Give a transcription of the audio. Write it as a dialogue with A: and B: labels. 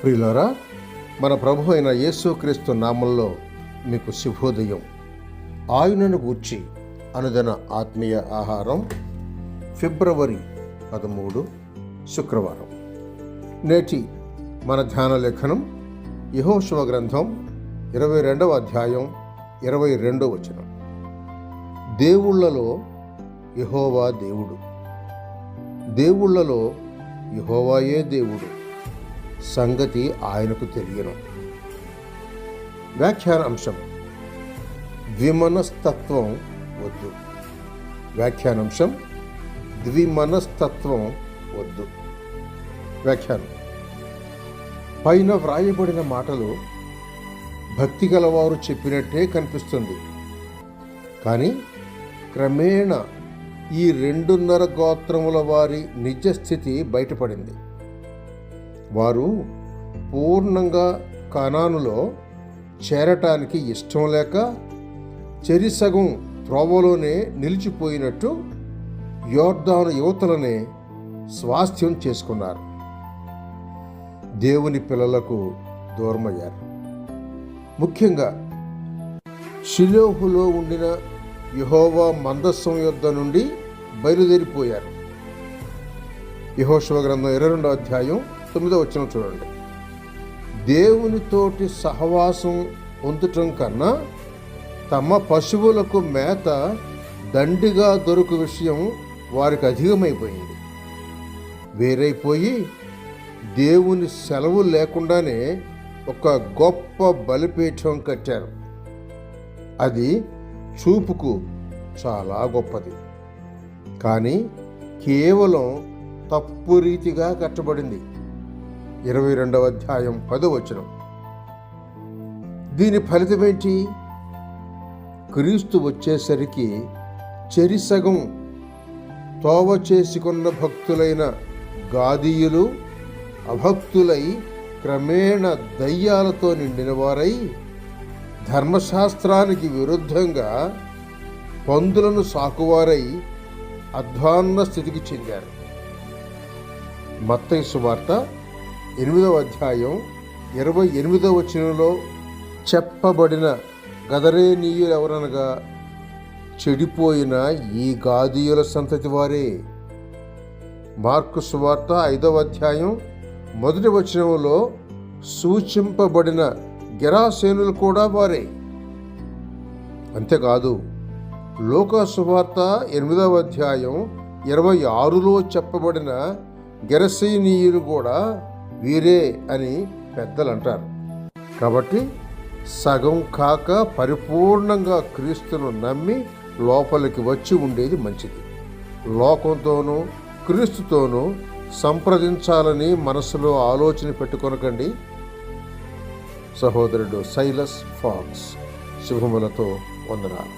A: ప్రియులారా, మన ప్రభు అయిన యేసుక్రీస్తు నామంలో మీకు శుభోదయం. ఆయనను గూర్చి అనుదిన ఆత్మీయ ఆహారం, ఫిబ్రవరి 13 శుక్రవారం. నేటి మన ధ్యాన లేఖనం యెహోషువ గ్రంథం 22వ అధ్యాయం 22వ వచనం. దేవుళ్లలో యెహోవా దేవుడు, దేవుళ్లలో యెహోవాయే దేవుడు, సంగతి ఆయనకు తెలియను. వ్యాఖ్యాన అంశం: ద్విమనస్తత్వం వద్దు. వ్యాఖ్యానాంశం: ద్విమనస్తత్వం వద్దు. వ్యాఖ్యానం: పైన వ్రాయబడిన మాటలు భక్తి గలవారు చెప్పినట్టే కనిపిస్తుంది. కానీ క్రమేణా ఈ 2.5 గోత్రముల వారి నిజస్థితి బయటపడింది. వారు పూర్ణంగా కనానులో చేరటానికి ఇష్టం లేక చెరిసగం త్రోవలోనే నిలిచిపోయినట్టు యోర్దాను యువతలనే స్వాస్థ్యం చేసుకున్నారు. దేవుని పిల్లలకు దూరమయ్యారు. ముఖ్యంగా షిలోహులో ఉండిన యెహోవా మందస్సం యొద్ద నుండి బయలుదేరిపోయారు. యెహోషువ గ్రంథం 22వ అధ్యాయం 9వ వచనం చూడండి. దేవునితోటి సహవాసం పొందటం కన్నా తమ పశువులకు మేత దండిగా దొరుకు విషయం వారికి అధికమైపోయింది. వేరైపోయి దేవుని సెలవు లేకుండానే ఒక గొప్ప బలిపీఠం కట్టారు. అది చూపుకు చాలా గొప్పది, కానీ కేవలం తప్పు రీతిగా కట్టబడింది. 22వ అధ్యాయం 10వ వచనం. దీని ఫలితమేంటి? క్రీస్తు వచ్చేసరికి చెరిసగం తోవ చేసుకున్న భక్తులైన గాదీయులు అభక్తులై క్రమేణ దయ్యాలతో నిండినవారై ధర్మశాస్త్రానికి విరుద్ధంగా పందులను సాకువారై అధ్వాన్న స్థితికి చెందారు. మత్తయి సువార్త 8వ అధ్యాయం 28వ వచనంలో చెప్పబడిన గదరేనీయులు ఎవరనగా చెడిపోయిన ఈ గాదీయుల సంతతి వారే. మార్కు సువార్త 5వ అధ్యాయం 1వ వచనంలో సూచింపబడిన గెరాసేనులు కూడా వారే. అంతేకాదు, లూకా సువార్త 8వ అధ్యాయం 26లో చెప్పబడిన గెరసేనీయులు కూడా వీరే అని పెద్దలు అంటారు. కాబట్టి సగం కాక పరిపూర్ణంగా క్రీస్తును నమ్మి లోపలికి వచ్చి ఉండేది మంచిది. లోకంతోనూ క్రీస్తుతోనూ సంప్రదించాలని మనసులో ఆలోచన పెట్టుకొనకండి. సహోదరుడు సైలస్ ఫాక్స్. శుభములతో వందనాలు.